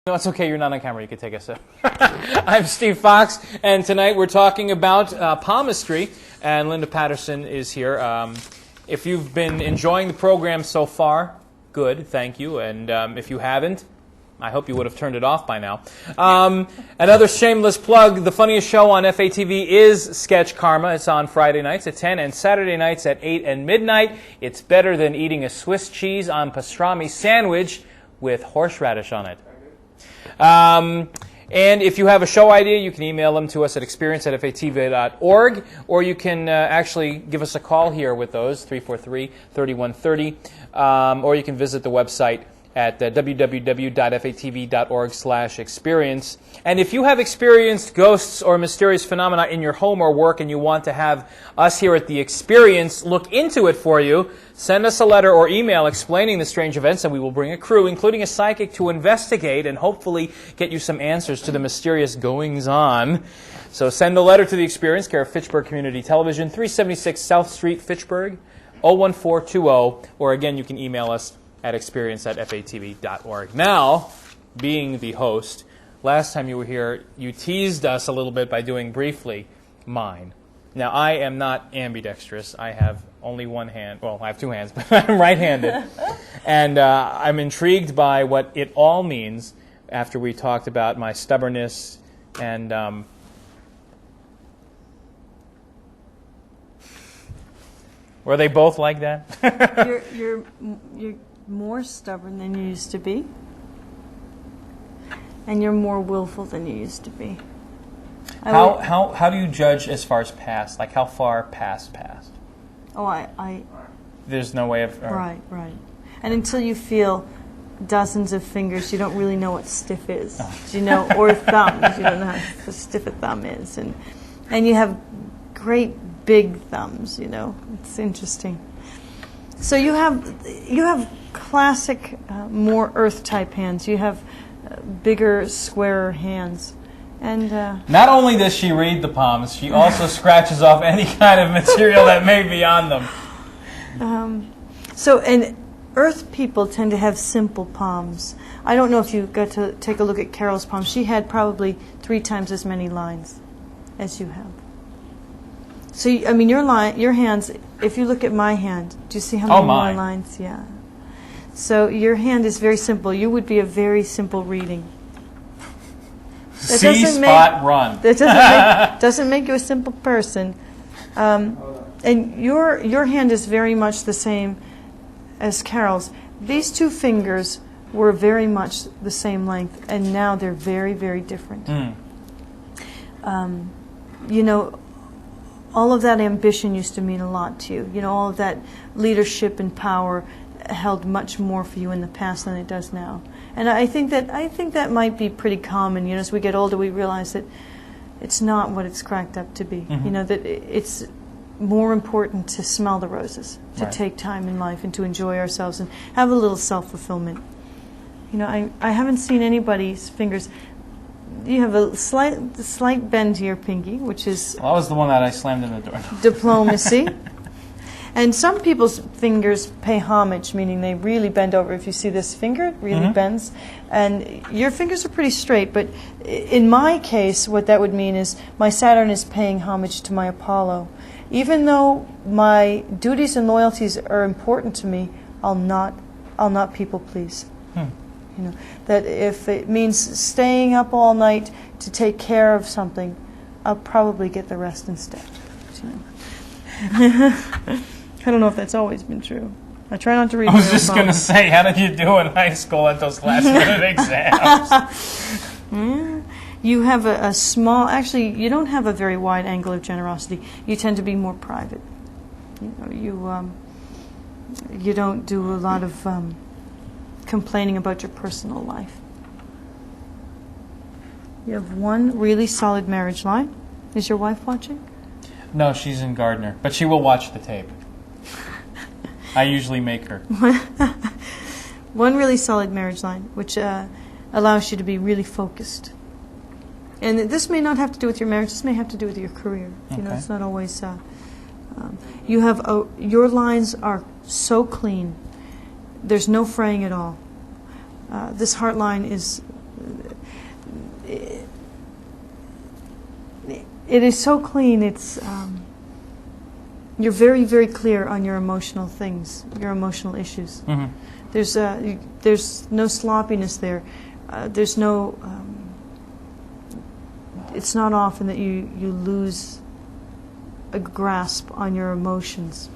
No, it's okay. You're not on camera. You can take a sip. I'm Steve Fox, and tonight we're talking about palmistry, and Linda Patterson is here. If you've been enjoying the program so far, good, thank you. And if you haven't, I hope you would have turned it off by now. Another shameless plug, the funniest show on FATV is Sketch Karma. It's on Friday nights at 10 and Saturday nights at 8 and midnight. It's better than eating a Swiss cheese on pastrami sandwich with horseradish on it. And if you have a show idea, you can email them to us at experience@fatv.org, or you can actually give us a call here with those, 343-3130, or you can visit the website at www.fatv.org/experience. And if you have experienced ghosts or mysterious phenomena in your home or work and you want to have us here at The Experience look into it for you, send us a letter or email explaining the strange events, and we will bring a crew, including a psychic, to investigate and hopefully get you some answers to the mysterious goings-on. So send a letter to The Experience, care of Fitchburg Community Television, 376 South Street, Fitchburg, 01420, or again, you can email us at experience@fatv.org. Now, being the host, last time you were here, you teased us a little bit by doing briefly mine. Now, I am not ambidextrous. I have only one hand. Well, I have two hands, but I'm right-handed. And I'm intrigued by what it all means after we talked about my stubbornness and... were they both like that? You're more stubborn than you used to be, and you're more willful than you used to be. How do you judge as far as past? Like how far past? Oh, I. There's no way of. Right. And until you feel dozens of fingers, you don't really know what stiff is. Oh. You know, or thumbs. You don't know how stiff a thumb is, and you have great big thumbs. You know, it's interesting. So you have classic, more earth-type hands. You have bigger, squarer hands. And not only does she read the palms, she also scratches off any kind of material that may be on them. And earth people tend to have simple palms. I don't know if you got to take a look at Carol's palm. She had probably 3 times as many lines as you have. So, I mean, your hands, if you look at my hand, do you see how many more lines? Yeah. So your hand is very simple. You would be a very simple reading. Run. That doesn't make you a simple person. And your hand is very much the same as Carol's. These 2 fingers were very much the same length, and now they're very, very different. You know, all of that ambition used to mean a lot to you. You know, all of that leadership and power held much more for you in the past than it does now. And I think that might be pretty common. You know, as we get older, we realize that it's not what it's cracked up to be. Mm-hmm. You know, that it's more important to smell the roses, to take time in life and to enjoy ourselves and have a little self-fulfillment. You know, I haven't seen anybody's fingers. You have a slight bend to your pinky, which is... Well, that was the one that I slammed in the door. Diplomacy. And some people's fingers pay homage, meaning they really bend over. If you see this finger, it really bends. And your fingers are pretty straight, but in my case, what that would mean is my Saturn is paying homage to my Apollo. Even though my duties and loyalties are important to me, I'll not people please. You know, that if it means staying up all night to take care of something, I'll probably get the rest instead. You know. I don't know if that's always been true. I try not to read. I was just going to say, how did you do in high school at those last-minute exams? You have a small. Actually, you don't have a very wide angle of generosity. You tend to be more private. You know, you don't do a lot of complaining about your personal life. You have one really solid marriage line. Is your wife watching? No, she's in Gardner, but she will watch the tape. I usually make her. One really solid marriage line, which allows you to be really focused. And this may not have to do with your marriage. This may have to do with your career. You know, it's not always. You have your lines are so clean. There's no fraying at all. This heart line is it is so clean. It's you're very, very clear on your emotional things, your emotional issues. Mm-hmm. There's no sloppiness there. There's no. It's not often that you lose a grasp on your emotions.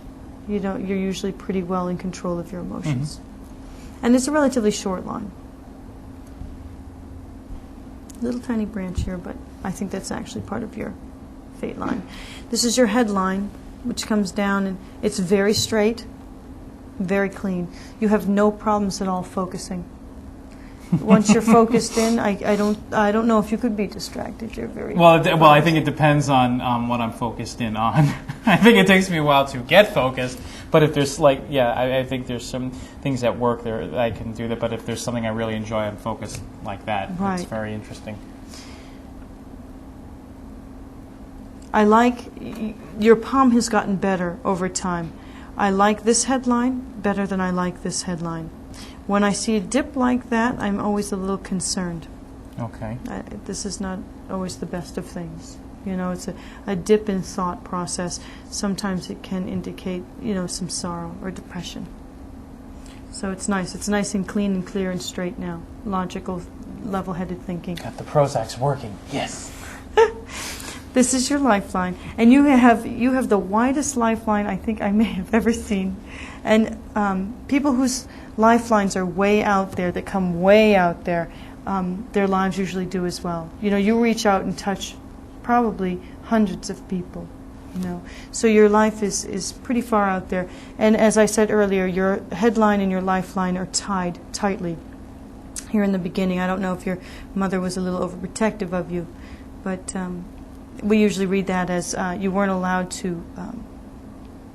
You're usually pretty well in control of your emotions. Mm-hmm. And it's a relatively short line. Little tiny branch here, but I think that's actually part of your fate line. This is your headline, which comes down, and it's very straight, very clean. You have no problems at all focusing. Once you're focused in, I don't know if you could be distracted. You're very well. I think it depends on what I'm focused in on. I think it takes me a while to get focused. But if there's I think there's some things at work there that I can do that. But if there's something I really enjoy, I'm focused like that. Right. It's very interesting. I like your palm has gotten better over time. I like this headline better than I like this headline. When I see a dip like that, I'm always a little concerned. Okay. This is not always the best of things. It's a dip in thought process. Sometimes it can indicate, some sorrow or depression. So it's nice. It's nice and clean and clear and straight now. Logical, level-headed thinking. Got the Prozac's working. Yes. This is your lifeline, and you have the widest lifeline I think I may have ever seen. And people whose lifelines are way out there, that come way out there, their lives usually do as well. You reach out and touch probably hundreds of people. So your life is pretty far out there. And as I said earlier, your headline and your lifeline are tied tightly. Here in the beginning, I don't know if your mother was a little overprotective of you, but we usually read that as you weren't allowed to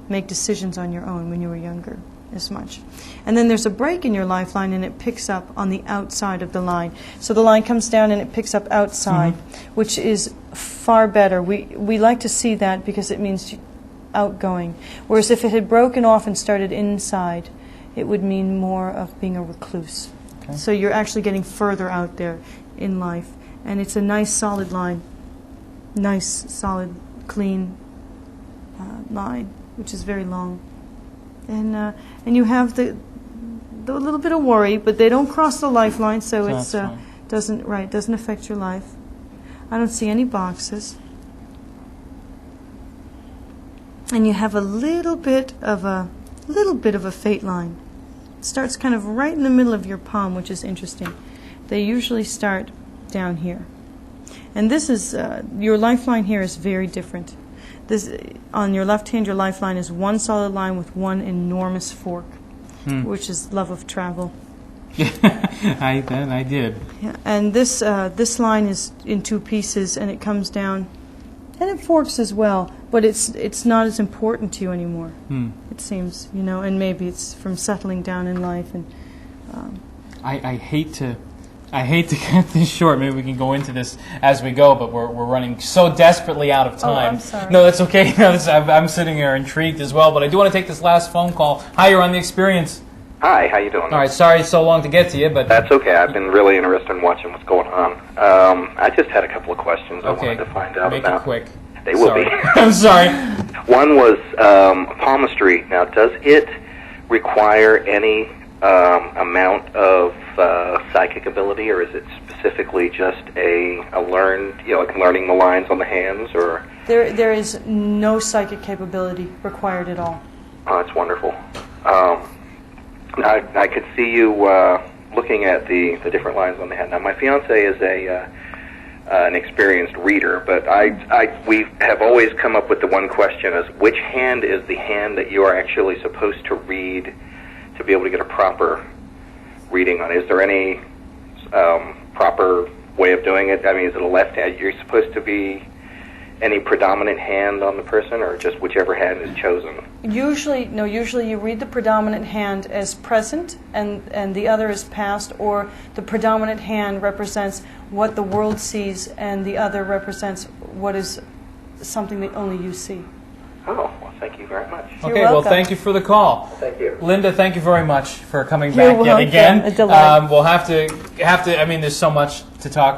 make decisions on your own when you were younger as much. And then there's a break in your lifeline, and it picks up on the outside of the line. So the line comes down and it picks up outside, which is far better. We like to see that because it means outgoing. Whereas if it had broken off and started inside, it would mean more of being a recluse. Okay. So you're actually getting further out there in life. And it's a nice solid line. Nice, solid, clean line, which is very long. And you have the little bit of worry, but they don't cross the lifeline, so it doesn't affect your life. I don't see any boxes. And you have a little bit of a fate line. It starts kind of right in the middle of your palm, which is interesting. They usually start down here. And this is your lifeline here is very different. This on your left hand, your lifeline is one solid line with one enormous fork, which is love of travel. Yeah, I did. Yeah, and this line is in two pieces, and it comes down, and it forks as well. But it's not as important to you anymore. It seems, and maybe it's from settling down in life. And I hate to cut this short. Maybe we can go into this as we go, but we're running so desperately out of time. Oh, I'm sorry. No, that's okay. I'm sitting here intrigued as well, but I do want to take this last phone call. Hi, you're on The Experience. Hi, how you doing? All right, sorry it's so long to get to you, but... That's okay. I've been really interested in watching what's going on. I just had a couple of questions I wanted to find out about. Make it quick. They will be. I'm sorry. One was palmistry. Now, does it require any amount of psychic ability, or is it specifically just a learned, like learning the lines on the hands, or? There is no psychic capability required at all. Oh, that's wonderful. I could see you looking at the different lines on the hand. Now, my fiance is an experienced reader, but we have always come up with the one question: is which hand is the hand that you are actually supposed to read to be able to get a proper reading on? Is there any proper way of doing it? I mean, is it a left hand? You're supposed to be any predominant hand on the person, or just whichever hand is chosen? Usually you read the predominant hand as present and the other as past, or the predominant hand represents what the world sees and the other represents what is something that only you see. Oh, well, thank you very much. Okay, well, thank you for the call. Thank you. Linda, thank you very much for coming back yet again. A delight. We'll have to, I mean, there's so much to talk